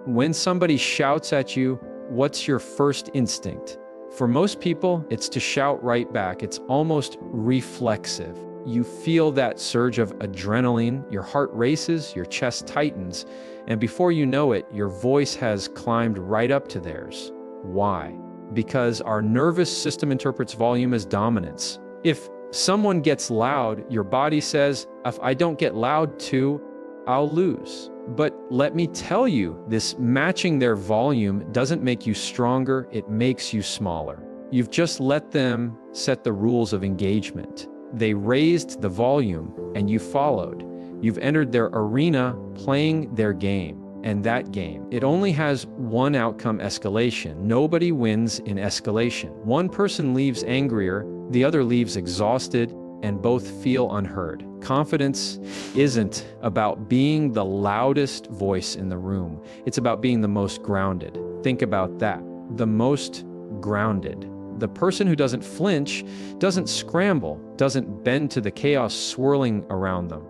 When somebody shouts at you, what's your first instinct? For most people, it's to shout right back. It's almost reflexive. You feel that surge of adrenaline, your heart races, your chest tightens, and before you know it, your voice has climbed right up to theirs. Why? Because our nervous system interprets volume as dominance. If someone gets loud, your body says, if I don't get loud too, I'll lose. But let me tell you, this matching their volume doesn't make you stronger, it makes you smaller. You've just let them set the rules of engagement. They raised the volume, and you followed. You've entered their arena playing their game. And that game, it only has one outcome: escalation. Nobody wins in escalation. One person leaves angrier, the other leaves exhausted, and both feel unheard. Confidence isn't about being the loudest voice in the room. It's about being the most grounded. Think about that. The most grounded. The person who doesn't flinch, doesn't scramble, doesn't bend to the chaos swirling around them.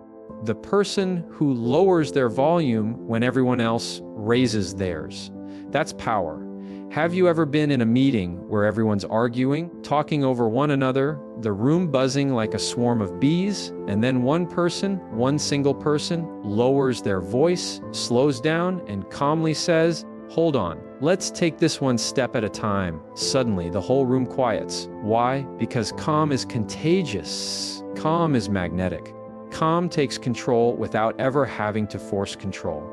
The person who lowers their volume when everyone else raises theirs. That's power. Have you ever been in a meeting where everyone's arguing, talking over one another, the room buzzing like a swarm of bees, and then one single person, lowers their voice, slows down, and calmly says, "Hold on, let's take this one step at a time." Suddenly, the whole room quiets. Why? Because calm is contagious. Calm is magnetic. Calm takes control without ever having to force control.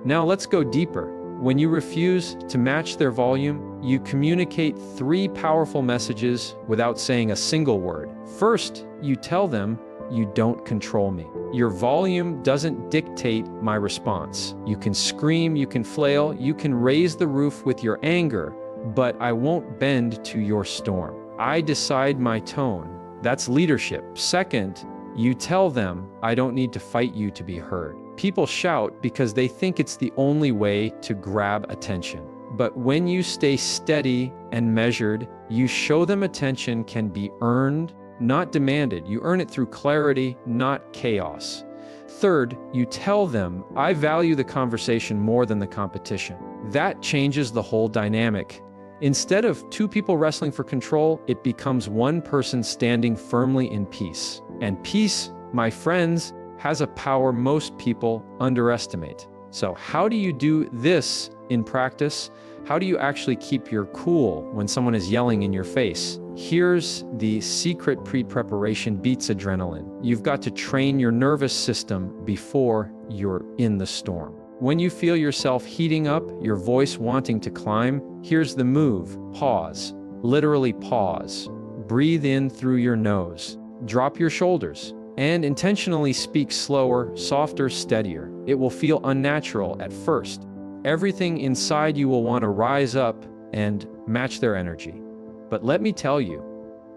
Now let's go deeper. When you refuse to match their volume, you communicate 3 powerful messages without saying a single word. First, you tell them, you don't control me. Your volume doesn't dictate my response. You can scream, you can flail, you can raise the roof with your anger, but I won't bend to your storm. I decide my tone. That's leadership. Second, you tell them, I don't need to fight you to be heard. People shout because they think it's the only way to grab attention. But when you stay steady and measured, you show them attention can be earned, not demanded. You earn it through clarity, not chaos. Third, you tell them, I value the conversation more than the competition. That changes the whole dynamic. Instead of 2 people wrestling for control, it becomes 1 person standing firmly in peace. And peace, my friends, has a power most people underestimate. So how do you do this in practice? How do you actually keep your cool when someone is yelling in your face? Here's the secret: pre-preparation beats adrenaline. You've got to train your nervous system before you're in the storm. When you feel yourself heating up, your voice wanting to climb, here's the move: pause. Literally pause. Breathe in through your nose. Drop your shoulders. And intentionally speak slower, softer, steadier. It will feel unnatural at first. Everything inside you will want to rise up and match their energy. But let me tell you,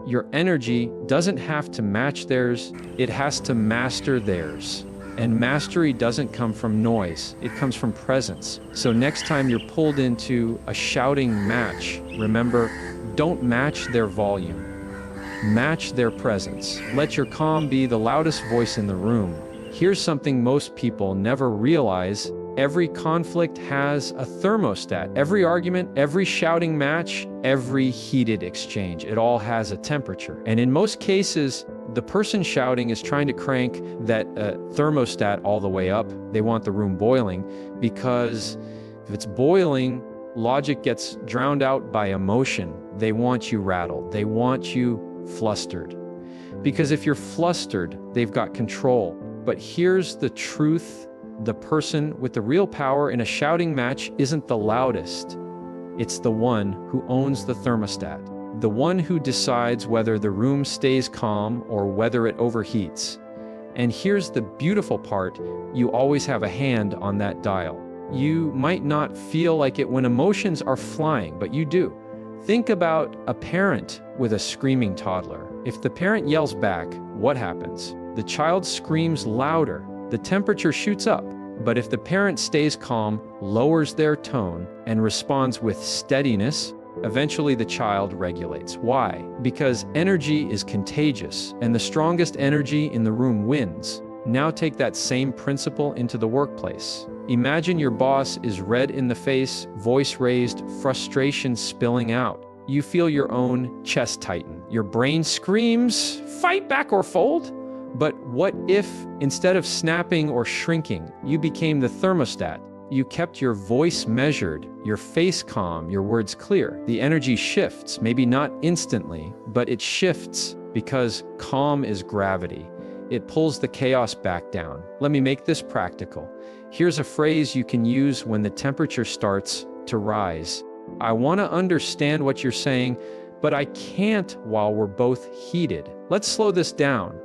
your energy doesn't have to match theirs, it has to master theirs. And mastery doesn't come from noise, it comes from presence. So next time you're pulled into a shouting match, remember, don't match their volume. Match their presence. Let your calm be the loudest voice in the room. Here's something most people never realize. Every conflict has a thermostat. Every argument, every shouting match, every heated exchange, it all has a temperature. And in most cases, the person shouting is trying to crank that thermostat all the way up. They want the room boiling, because if it's boiling, logic gets drowned out by emotion. They want you rattled. They want you flustered. Because if you're flustered, they've got control. But here's the truth: the person with the real power in a shouting match isn't the loudest. It's the one who owns the thermostat. The one who decides whether the room stays calm or whether it overheats. And here's the beautiful part: you always have a hand on that dial. You might not feel like it when emotions are flying, but you do. Think about a parent with a screaming toddler. If the parent yells back, what happens? The child screams louder. The temperature shoots up. But if the parent stays calm, lowers their tone, and responds with steadiness, eventually the child regulates. Why? Because energy is contagious, and the strongest energy in the room wins. Now take that same principle into the workplace. Imagine your boss is red in the face, voice raised, frustration spilling out. You feel your own chest tighten. Your brain screams, fight back or fold? But what if, instead of snapping or shrinking, you became the thermostat? You kept your voice measured, your face calm, your words clear. The energy shifts, maybe not instantly, but it shifts because calm is gravity. It pulls the chaos back down. Let me make this practical. Here's a phrase you can use when the temperature starts to rise. I want to understand what you're saying, but I can't while we're both heated. Let's slow this down.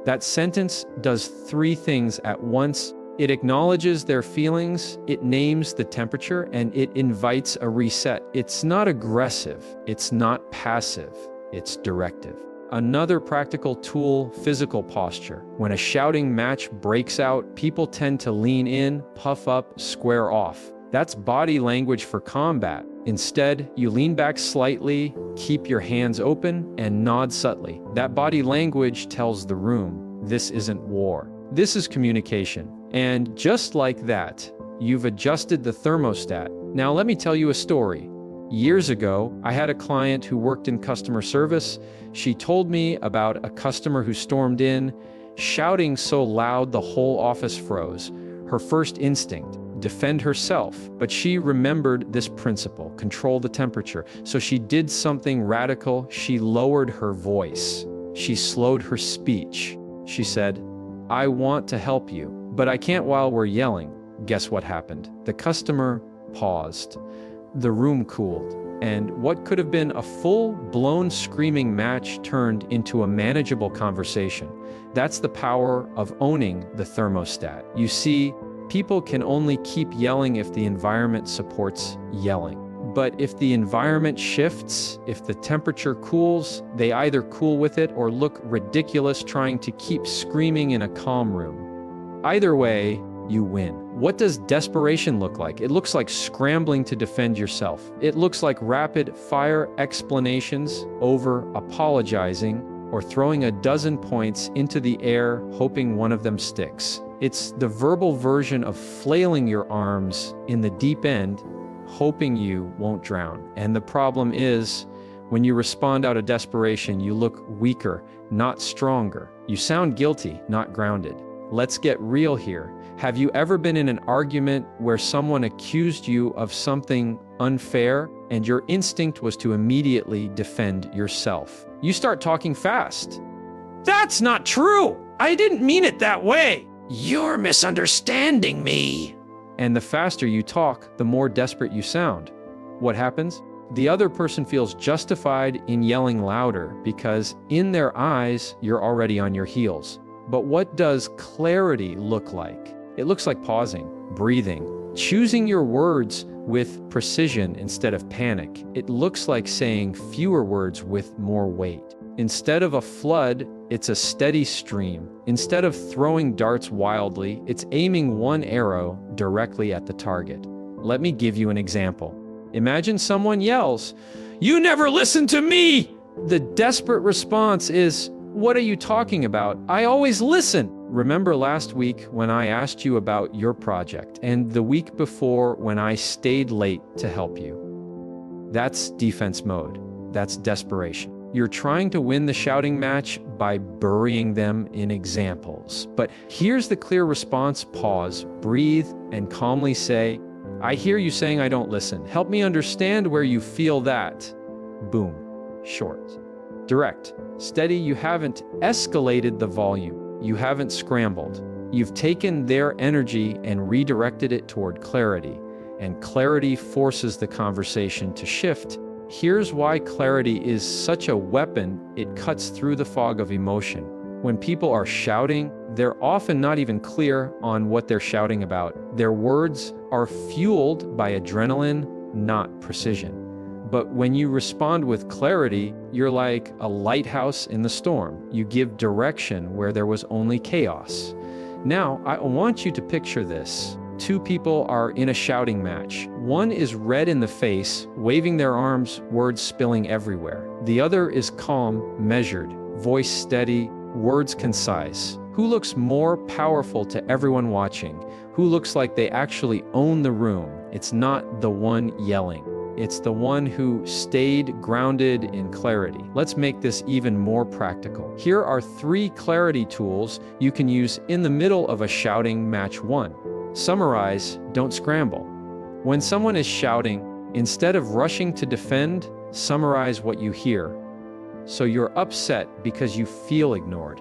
That sentence does three things at once. It acknowledges their feelings, it names the temperature, and it invites a reset. It's not aggressive, it's not passive, it's directive. Another practical tool, physical posture. When a shouting match breaks out, people tend to lean in, puff up, square off. That's body language for combat. Instead, you lean back slightly, keep your hands open, and nod subtly. That body language tells the room, this isn't war. This is communication. And just like that, you've adjusted the thermostat. Now let me tell you a story. Years ago, I had a client who worked in customer service. She told me about a customer who stormed in, shouting so loud the whole office froze. Her first instinct, defend herself, but she remembered this principle, control the temperature. So she did something radical. She lowered her voice. She slowed her speech. She said, I want to help you, but I can't while we're yelling. Guess what happened? The customer paused. The room cooled, and what could have been a full-blown screaming match turned into a manageable conversation. That's the power of owning the thermostat. You see, people can only keep yelling if the environment supports yelling. But if the environment shifts, if the temperature cools, they either cool with it or look ridiculous trying to keep screaming in a calm room. Either way, you win. What does desperation look like? It looks like scrambling to defend yourself. It looks like rapid-fire explanations over apologizing or throwing a dozen points into the air hoping one of them sticks. It's the verbal version of flailing your arms in the deep end, hoping you won't drown. And the problem is, when you respond out of desperation, you look weaker, not stronger. You sound guilty, not grounded. Let's get real here. Have you ever been in an argument where someone accused you of something unfair and your instinct was to immediately defend yourself? You start talking fast. That's not true! I didn't mean it that way! You're misunderstanding me! And the faster you talk, the more desperate you sound. What happens? The other person feels justified in yelling louder because in their eyes, you're already on your heels. But what does clarity look like? It looks like pausing, breathing, choosing your words with precision instead of panic. It looks like saying fewer words with more weight. Instead of a flood, it's a steady stream. Instead of throwing darts wildly, it's aiming one arrow directly at the target. Let me give you an example. Imagine someone yells, "You never listen to me!" The desperate response is, "What are you talking about? I always listen." Remember last week when I asked you about your project, and the week before when I stayed late to help you? That's defense mode. That's desperation. You're trying to win the shouting match by burying them in examples. But here's the clear response. Pause, breathe, and calmly say, "I hear you saying I don't listen. Help me understand where you feel that." Boom. Short. Direct. Steady. You haven't escalated the volume. You haven't scrambled. You've taken their energy and redirected it toward clarity. And clarity forces the conversation to shift. Here's why clarity is such a weapon. It cuts through the fog of emotion. When people are shouting, they're often not even clear on what they're shouting about. Their words are fueled by adrenaline, not precision. But when you respond with clarity, you're like a lighthouse in the storm. You give direction where there was only chaos. Now, I want you to picture this. Two people are in a shouting match. One is red in the face, waving their arms, words spilling everywhere. The other is calm, measured, voice steady, words concise. Who looks more powerful to everyone watching? Who looks like they actually own the room? It's not the one yelling. It's the one who stayed grounded in clarity. Let's make this even more practical. Here are 3 clarity tools you can use in the middle of a shouting match. 1. Summarize, don't scramble. When someone is shouting, instead of rushing to defend, summarize what you hear. So you're upset because you feel ignored.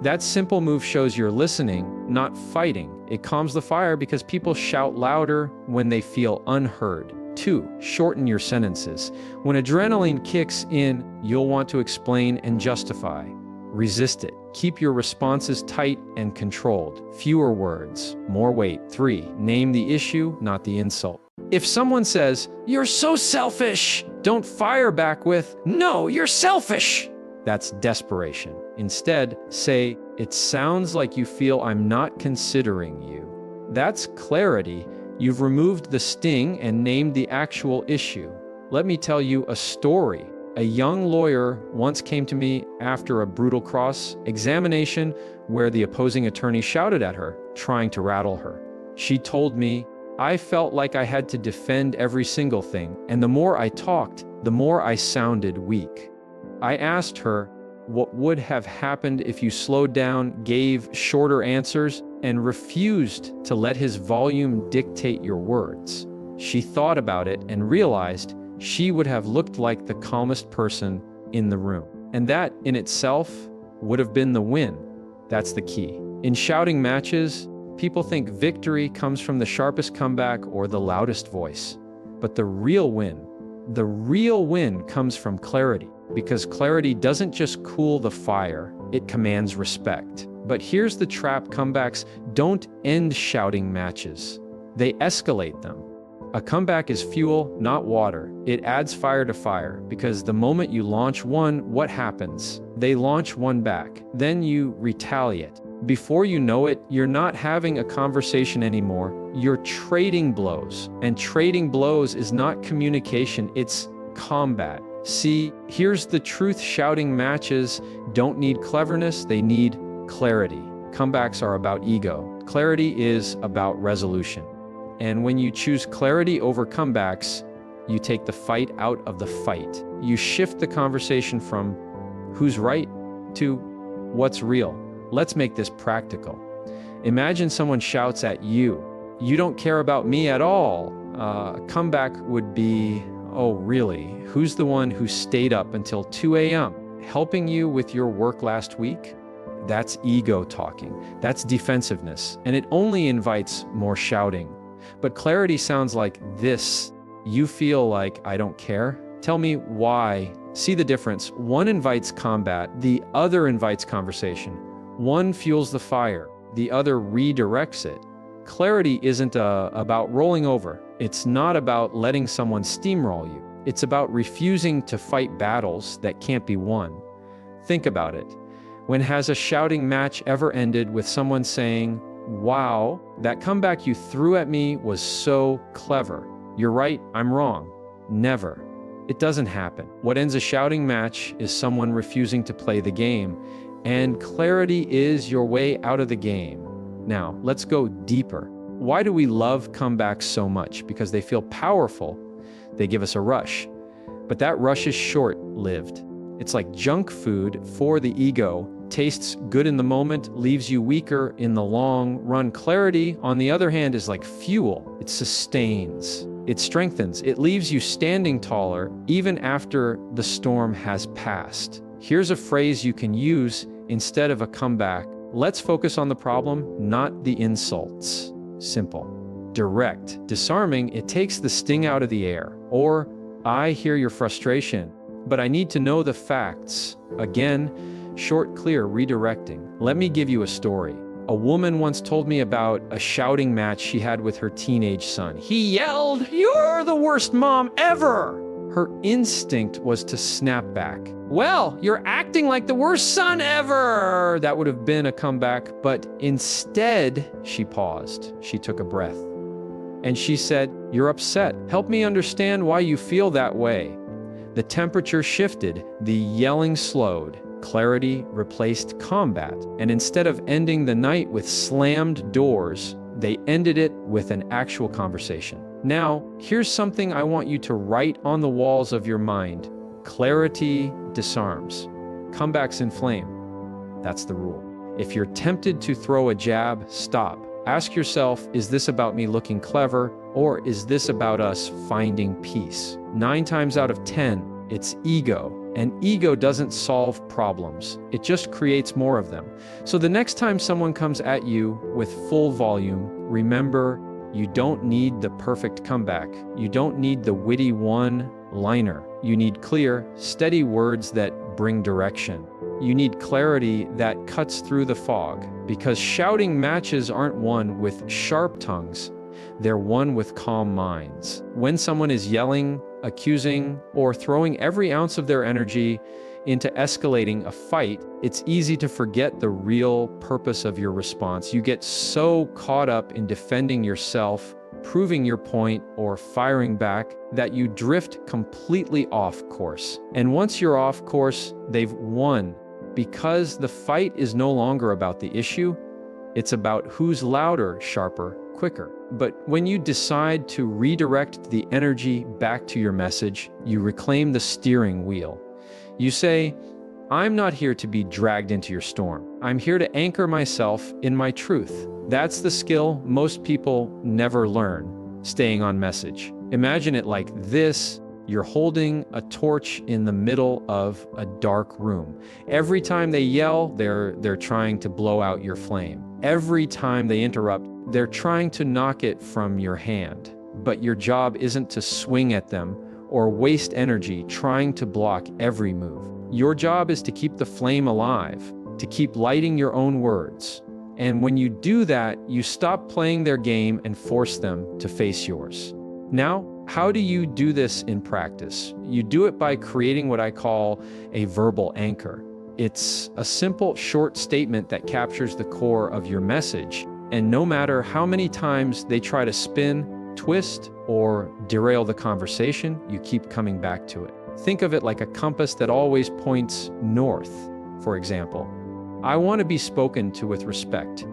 That simple move shows you're listening, not fighting. It calms the fire because people shout louder when they feel unheard. 2. Shorten your sentences. When adrenaline kicks in, you'll want to explain and justify. Resist it. Keep your responses tight and controlled. Fewer words, more weight. 3. Name the issue, not the insult. If someone says, "You're so selfish," don't fire back with, "No, you're selfish." That's desperation. Instead, say, "It sounds like you feel I'm not considering you." That's clarity. You've removed the sting and named the actual issue. Let me tell you a story. A young lawyer once came to me after a brutal cross-examination where the opposing attorney shouted at her, trying to rattle her. She told me, "I felt like I had to defend every single thing, and the more I talked, the more I sounded weak." I asked her, what would have happened if you slowed down, gave shorter answers, and refused to let his volume dictate your words? She thought about it and realized she would have looked like the calmest person in the room. And that, in itself, would have been the win. That's the key. In shouting matches, people think victory comes from the sharpest comeback or the loudest voice. But the real win comes from clarity. Because clarity doesn't just cool the fire, it commands respect. But here's the trap: comebacks don't end shouting matches. They escalate them. A comeback is fuel, not water. It adds fire to fire, because the moment you launch one, what happens? They launch one back. Then you retaliate. Before you know it, you're not having a conversation anymore. You're trading blows. And trading blows is not communication, it's combat. See, here's the truth: shouting matches don't need cleverness, they need clarity. Comebacks are about ego. Clarity is about resolution. And when you choose clarity over comebacks, you take the fight out of the fight. You shift the conversation from who's right to what's real. Let's make this practical. Imagine someone shouts at you, "You don't care about me at all." A comeback would be, "Oh, really? Who's the one who stayed up until 2 a.m. helping you with your work last week?" That's ego talking. That's defensiveness. And it only invites more shouting. But clarity sounds like this: "You feel like I don't care? Tell me why." See the difference? One invites combat, the other invites conversation. One fuels the fire, the other redirects it. Clarity isn't about rolling over. It's not about letting someone steamroll you. It's about refusing to fight battles that can't be won. Think about it. When has a shouting match ever ended with someone saying, "Wow, that comeback you threw at me was so clever. You're right, I'm wrong"? Never. It doesn't happen. What ends a shouting match is someone refusing to play the game, and clarity is your way out of the game. Now, let's go deeper. Why do we love comebacks so much? Because they feel powerful. They give us a rush. But that rush is short-lived. It's like junk food for the ego. Tastes good in the moment, leaves you weaker in the long run. Clarity, on the other hand, is like fuel. It sustains. It strengthens. It leaves you standing taller even after the storm has passed. Here's a phrase you can use instead of a comeback. Let's focus on the problem, not the insults. Simple, direct, disarming. It takes the sting out of the air. Or, "I hear your frustration, but I need to know the facts." Again, short, clear, redirecting. Let me give you a story. A woman once told me about a shouting match she had with her teenage son. He yelled, "You're the worst mom ever!" Her instinct was to snap back. "Well, you're acting like the worst son ever!" That would have been a comeback, but instead, she paused. She took a breath. And she said, "You're upset. Help me understand why you feel that way." The temperature shifted, the yelling slowed, Clarity replaced combat, and instead of ending the night with slammed doors, they ended it with an actual conversation. Now, here's something I want you to write on the walls of your mind. Clarity disarms. Comebacks inflame. That's the rule. If you're tempted to throw a jab, stop. Ask yourself, is this about me looking clever, or is this about us finding peace? 9 times out of 10, it's ego. And ego doesn't solve problems. It just creates more of them. So the next time someone comes at you with full volume, remember, you don't need the perfect comeback. You don't need the witty one-liner. You need clear, steady words that bring direction. You need clarity that cuts through the fog, because shouting matches aren't won with sharp tongues. They're won with calm minds. When someone is yelling, accusing, or throwing every ounce of their energy into escalating a fight, it's easy to forget the real purpose of your response. You get so caught up in defending yourself, proving your point, or firing back that you drift completely off course. And once you're off course, they've won, because the fight is no longer about the issue. It's about who's louder, sharper, quicker. But when you decide to redirect the energy back to your message, you reclaim the steering wheel. You say, I'm not here to be dragged into your storm. I'm here to anchor myself in my truth. That's the skill most people never learn, staying on message. Imagine it like this. You're holding a torch in the middle of a dark room. Every time they yell, they're trying to blow out your flame. Every time they interrupt, they're trying to knock it from your hand. But your job isn't to swing at them or waste energy trying to block every move. Your job is to keep the flame alive, to keep lighting your own words. And when you do that, you stop playing their game and force them to face yours. Now, how do you do this in practice? You do it by creating what I call a verbal anchor. It's a simple, short statement that captures the core of your message. And no matter how many times they try to spin, twist, or derail the conversation, you keep coming back to it. Think of it like a compass that always points north. For example, I want to be spoken to with respect.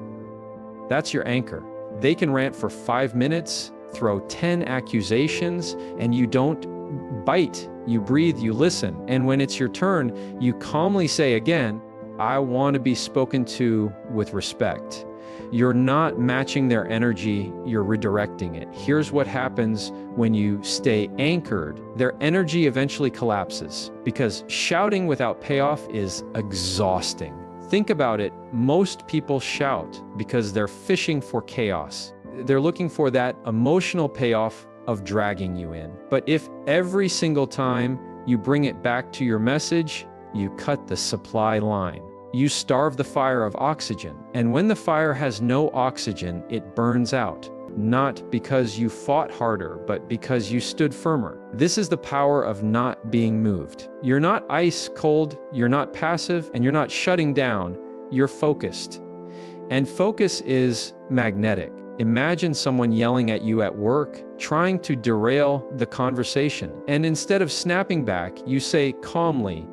That's your anchor. They can rant for 5 minutes, throw 10 accusations, and you don't bite. You breathe, you listen. And when it's your turn, you calmly say again, I want to be spoken to with respect. You're not matching their energy, you're redirecting it. Here's what happens when you stay anchored. Their energy eventually collapses, because shouting without payoff is exhausting. Think about it. Most people shout because they're fishing for chaos. They're looking for that emotional payoff of dragging you in. But if every single time you bring it back to your message, you cut the supply line. You starve the fire of oxygen. And when the fire has no oxygen, it burns out. Not because you fought harder, but because you stood firmer. This is the power of not being moved. You're not ice cold, you're not passive, and you're not shutting down. You're focused. And focus is magnetic. Imagine someone yelling at you at work, trying to derail the conversation. And instead of snapping back, you say calmly,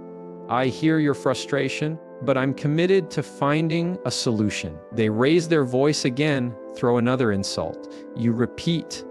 I hear your frustration, but I'm committed to finding a solution. They raise their voice again, throw another insult. You repeat,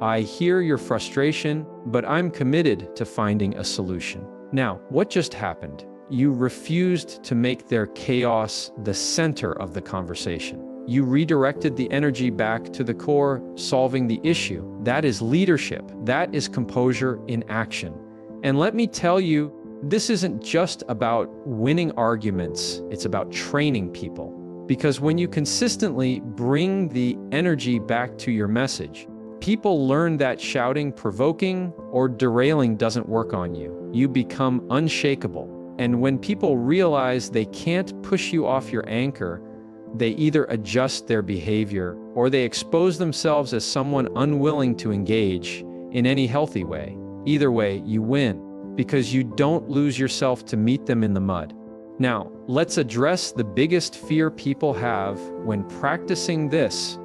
I hear your frustration, but I'm committed to finding a solution. Now, what just happened? You refused to make their chaos the center of the conversation. You redirected the energy back to the core, solving the issue. That is leadership. That is composure in action. And let me tell you, this isn't just about winning arguments, it's about training people. Because when you consistently bring the energy back to your message, people learn that shouting, provoking, or derailing doesn't work on you. You become unshakable. And when people realize they can't push you off your anchor, they either adjust their behavior or they expose themselves as someone unwilling to engage in any healthy way. Either way, you win, because you don't lose yourself to meet them in the mud. Now, let's address the biggest fear people have when practicing this.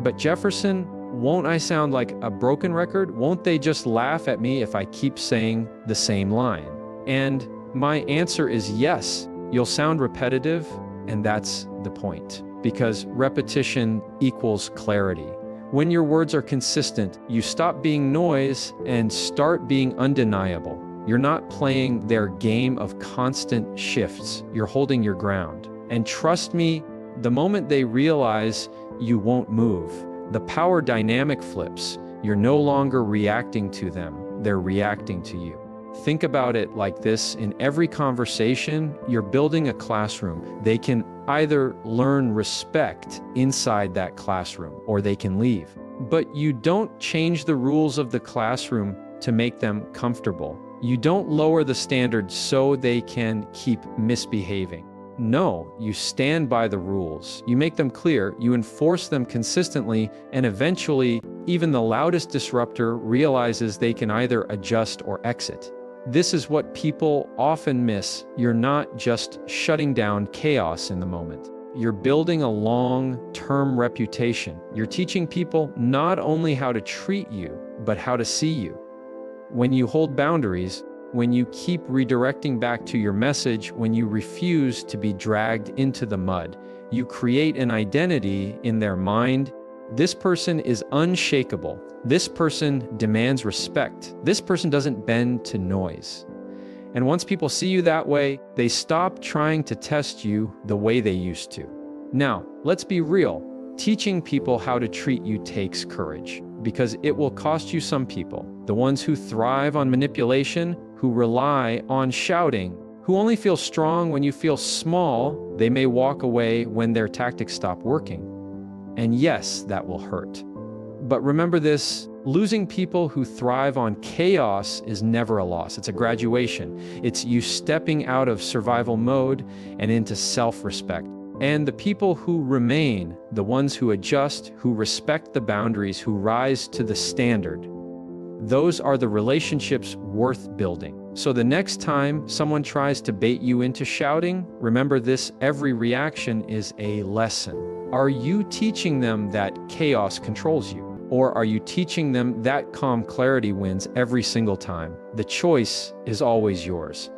But Jefferson, won't I sound like a broken record? Won't they just laugh at me if I keep saying the same line? And my answer is yes. You'll sound repetitive, and that's the point, because repetition equals clarity. When your words are consistent, you stop being noise and start being undeniable. You're not playing their game of constant shifts. You're holding your ground. And trust me, the moment they realize you won't move, the power dynamic flips. You're no longer reacting to them. They're reacting to you. Think about it like this. In every conversation, you're building a classroom. They can either learn respect inside that classroom or they can leave. But you don't change the rules of the classroom to make them comfortable. You don't lower the standards so they can keep misbehaving. No, you stand by the rules. You make them clear, you enforce them consistently, and eventually, even the loudest disruptor realizes they can either adjust or exit. This is what people often miss. You're not just shutting down chaos in the moment. You're building a long-term reputation. You're teaching people not only how to treat you, but how to see you. When you hold boundaries, when you keep redirecting back to your message, when you refuse to be dragged into the mud, you create an identity in their mind. This person is unshakable. This person demands respect. This person doesn't bend to noise. And once people see you that way, they stop trying to test you the way they used to. Now, let's be real. Teaching people how to treat you takes courage, because it will cost you some people. The ones who thrive on manipulation, who rely on shouting, who only feel strong when you feel small, they may walk away when their tactics stop working. And yes, that will hurt. But remember this, losing people who thrive on chaos is never a loss. It's a graduation. It's you stepping out of survival mode and into self-respect. And the people who remain, the ones who adjust, who respect the boundaries, who rise to the standard, those are the relationships worth building. So the next time someone tries to bait you into shouting, remember this, every reaction is a lesson. Are you teaching them that chaos controls you? Or are you teaching them that calm clarity wins every single time? The choice is always yours.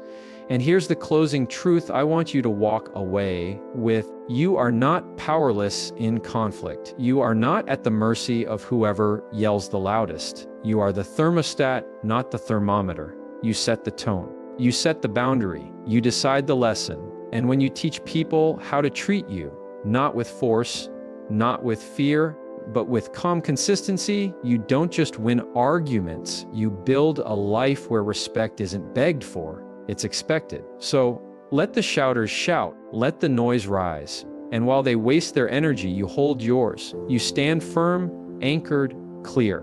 And here's the closing truth I want you to walk away with. You are not powerless in conflict. You are not at the mercy of whoever yells the loudest. You are the thermostat, not the thermometer. You set the tone. You set the boundary. You decide the lesson. And when you teach people how to treat you, not with force, not with fear, but with calm consistency, you don't just win arguments. You build a life where respect isn't begged for. It's expected. So let the shouters shout, let the noise rise. And while they waste their energy, you hold yours. You stand firm, anchored, clear.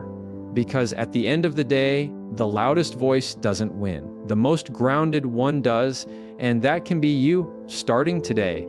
Because at the end of the day, the loudest voice doesn't win. The most grounded one does, and that can be you starting today.